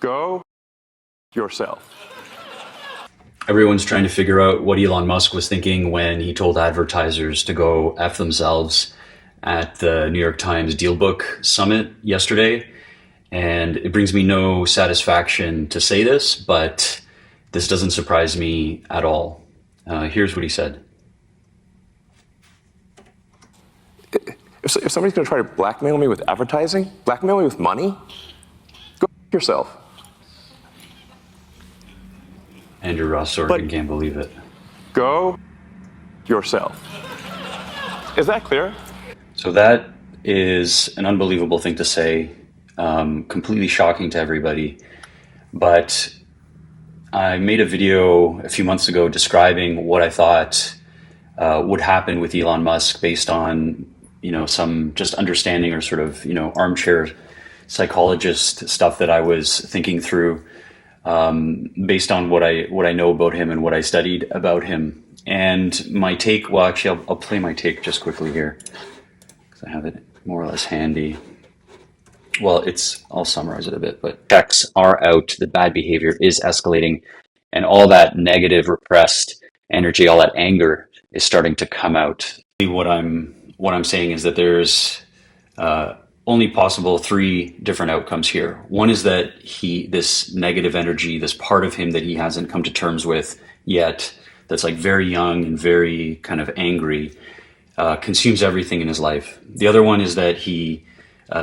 Go yourself. Everyone's trying to figure out what Elon Musk was thinking when he told advertisers to go F themselves at the New York Times Dealbook Summit yesterday. And it brings me no satisfaction to say this, but this doesn't surprise me at all. Here's what he said. If somebody's going to try to blackmail me with advertising, blackmail me with money, go yourself. Andrew Ross Sorkin can't believe it. Go yourself. Is that clear? So that is an unbelievable thing to say, completely shocking to everybody. But I made a video a few months ago describing what I thought would happen with Elon Musk based on, some just understanding or sort of, armchair psychologist stuff that I was thinking through, based on what I know about him and what I studied about him. And my take, well, actually, I'll play my take just quickly here because I have it more or less handy. Well, I'll summarize it a bit, but checks are out, the bad behavior is escalating, and all that negative, repressed energy, all that anger is starting to come out. What I'm saying is that there's only possible three different outcomes here. One is that this negative energy, this part of him that he hasn't come to terms with yet, that's like very young and very kind of angry, consumes everything in his life. The other one is that he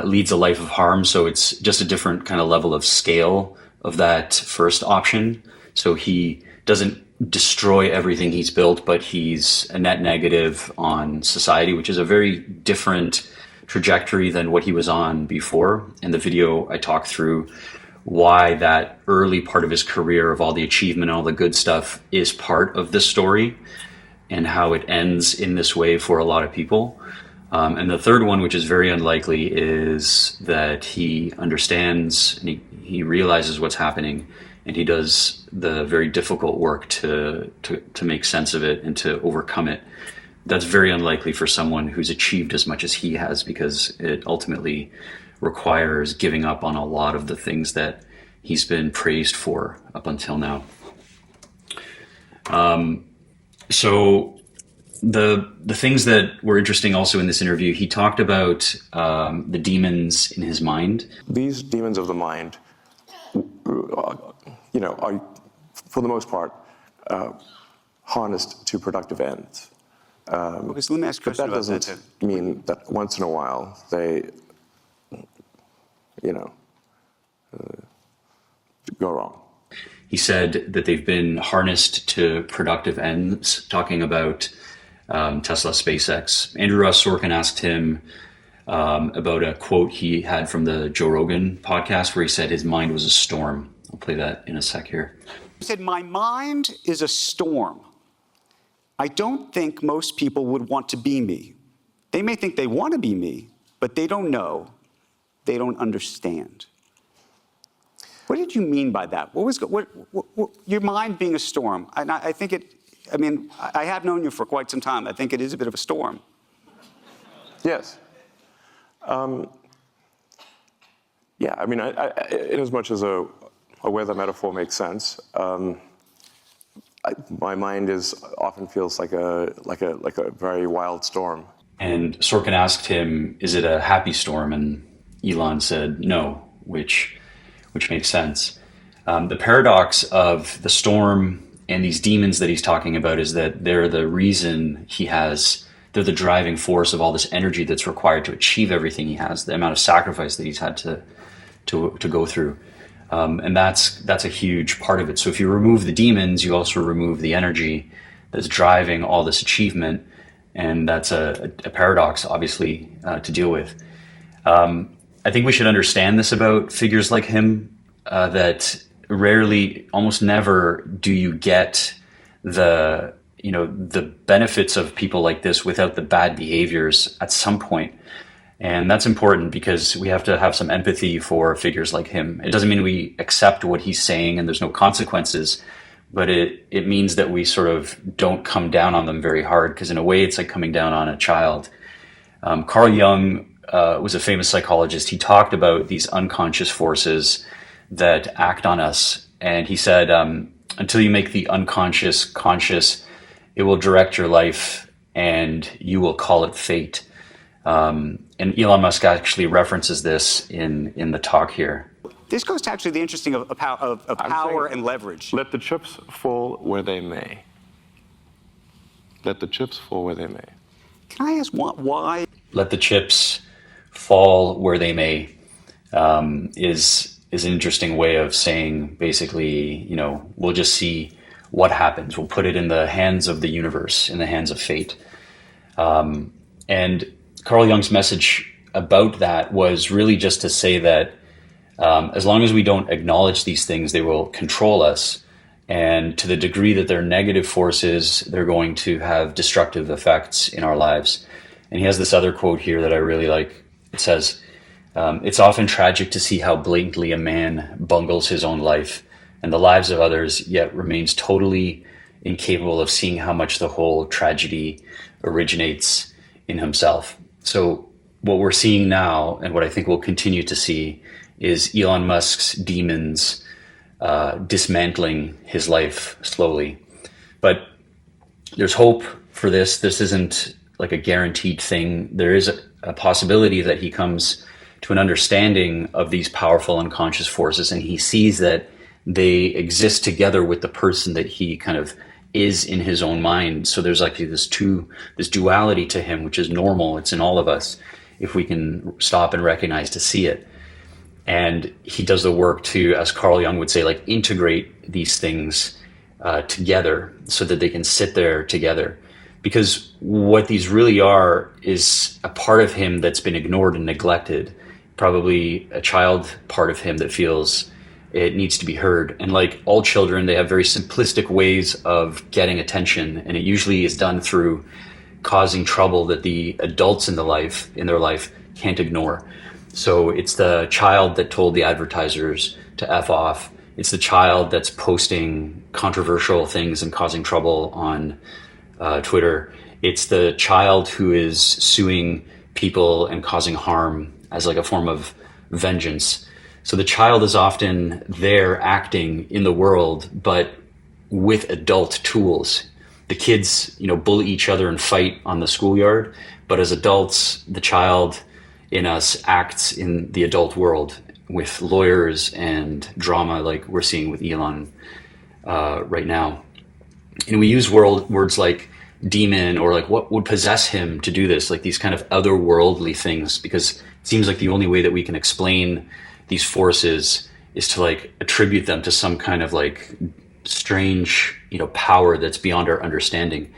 leads a life of harm, so it's just a different kind of level of scale of that first option. So he doesn't destroy everything he's built, but he's a net negative on society, which is a very different trajectory than what he was on before. In the video, I talk through why that early part of his career of all the achievement and all the good stuff is part of this story and how it ends in this way for a lot of people. And the third one, which is very unlikely, is that he understands and he realizes what's happening, and he does the very difficult work to make sense of it and to overcome it. That's very unlikely for someone who's achieved as much as he has, because it ultimately requires giving up on a lot of the things that he's been praised for up until now. So the things that were interesting also in this interview, he talked about the demons in his mind. These demons of the mind, are, for the most part, harnessed to productive ends. Okay, so let me ask you a question but that doesn't mean that once in a while they, go wrong. He said that they've been harnessed to productive ends, talking about Tesla, SpaceX. Andrew Ross Sorkin asked him about a quote he had from the Joe Rogan podcast where he said his mind was a storm. I'll play that in a sec here. He said, "My mind is a storm. I don't think most people would want to be me. They may think they want to be me, but they don't know. They don't understand." What did you mean by that? What was your mind being a storm? And I think I have known you for quite some time. I think it is a bit of a storm. Yes. Yeah, in as much as a weather metaphor makes sense, my mind often feels like a very wild storm. And Sorkin asked him, "Is it a happy storm?" And Elon said, "No," which makes sense. The paradox of the storm and these demons that he's talking about is that they're the reason they're the driving force of all this energy that's required to achieve everything he has, the amount of sacrifice that he's had to go through. And that's a huge part of it. So if you remove the demons, you also remove the energy that's driving all this achievement. And that's a paradox, obviously, to deal with. I think we should understand this about figures like him, that rarely, almost never, do you get the benefits of people like this without the bad behaviors at some point. And that's important because we have to have some empathy for figures like him. It doesn't mean we accept what he's saying and there's no consequences, but it means that we sort of don't come down on them very hard, because in a way it's like coming down on a child. Carl Jung was a famous psychologist. He talked about these unconscious forces that act on us. And he said, until you make the unconscious conscious, it will direct your life and you will call it fate. And Elon Musk actually references this in the talk here. This goes to actually the interesting of power and leverage. Let the chips fall where they may. Let the chips fall where they may. Can I ask why? Let the chips fall where they may is an interesting way of saying, basically, we'll just see what happens. We'll put it in the hands of the universe, in the hands of fate. And Carl Jung's message about that was really just to say that as long as we don't acknowledge these things, they will control us. And to the degree that they're negative forces, they're going to have destructive effects in our lives. And he has this other quote here that I really like. It says, it's often tragic to see how blatantly a man bungles his own life and the lives of others, yet remains totally incapable of seeing how much the whole tragedy originates in himself. So what we're seeing now, and what I think we'll continue to see, is Elon Musk's demons dismantling his life slowly. But there's hope for this. This isn't like a guaranteed thing. There is a possibility that he comes to an understanding of these powerful unconscious forces, and he sees that they exist together with the person that he kind of is in his own mind. So there's actually this duality to him, which is normal. It's in all of us, if we can stop and recognize to see it. And he does the work to, as Carl Jung would say, like integrate these things together so that they can sit there together. Because what these really are is a part of him that's been ignored and neglected, probably a child part of him that feels it needs to be heard. And like all children, they have very simplistic ways of getting attention, and it usually is done through causing trouble that the adults in their life can't ignore. So it's the child that told the advertisers to F off. It's the child that's posting controversial things and causing trouble on Twitter. It's the child who is suing people and causing harm as like a form of vengeance. So the child is often there acting in the world, but with adult tools. The kids, bully each other and fight on the schoolyard, but as adults, the child in us acts in the adult world with lawyers and drama like we're seeing with Elon right now. And we use words like demon or like what would possess him to do this, like these kind of otherworldly things, because it seems like the only way that we can explain these forces is to like attribute them to some kind of like strange, power that's beyond our understanding.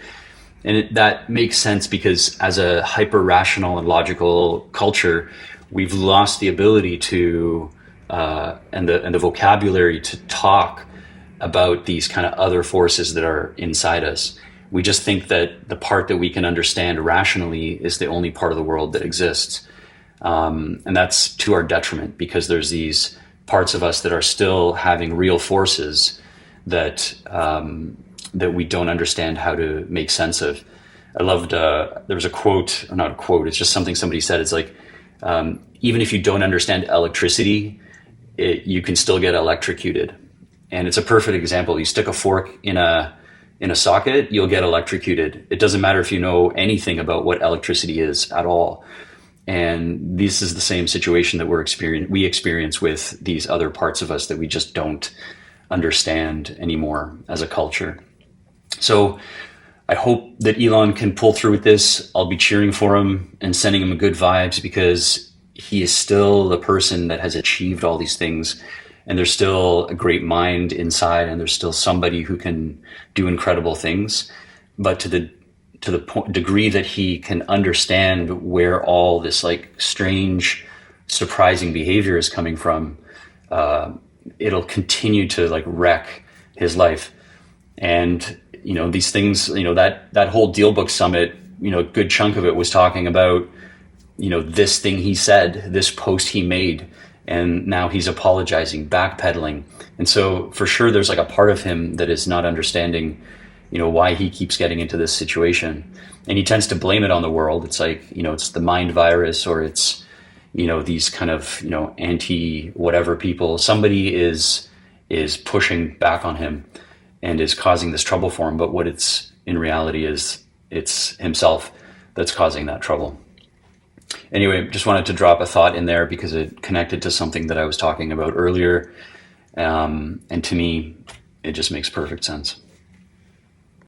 And that makes sense because as a hyper rational and logical culture, we've lost the ability to and the vocabulary to talk about these kind of other forces that are inside us. We just think that the part that we can understand rationally is the only part of the world that exists. And that's to our detriment, because there's these parts of us that are still having real forces that that we don't understand how to make sense of. I loved, there was a quote, or not a quote, it's just something somebody said. It's like, even if you don't understand electricity, you can still get electrocuted. And it's a perfect example. You stick a fork in a socket, you'll get electrocuted. It doesn't matter if you know anything about what electricity is at all. And this is the same situation that we experience with these other parts of us that we just don't understand anymore as a culture. So I hope that Elon can pull through with this. I'll be cheering for him and sending him good vibes, because he is still the person that has achieved all these things. And there's still a great mind inside, and there's still somebody who can do incredible things. But to the degree that he can understand where all this like strange, surprising behavior is coming from, it'll continue to like wreck his life. And these things, that whole Dealbook Summit, a good chunk of it was talking about this thing he said, this post he made, and now he's apologizing, backpedaling. And so for sure there's like a part of him that is not understanding why he keeps getting into this situation. And he tends to blame it on the world. It's like, it's the mind virus, or it's, these kind of, anti whatever people, somebody is pushing back on him and is causing this trouble for him. But what it's in reality is it's himself that's causing that trouble. Anyway, just wanted to drop a thought in there because it connected to something that I was talking about earlier. And to me, it just makes perfect sense.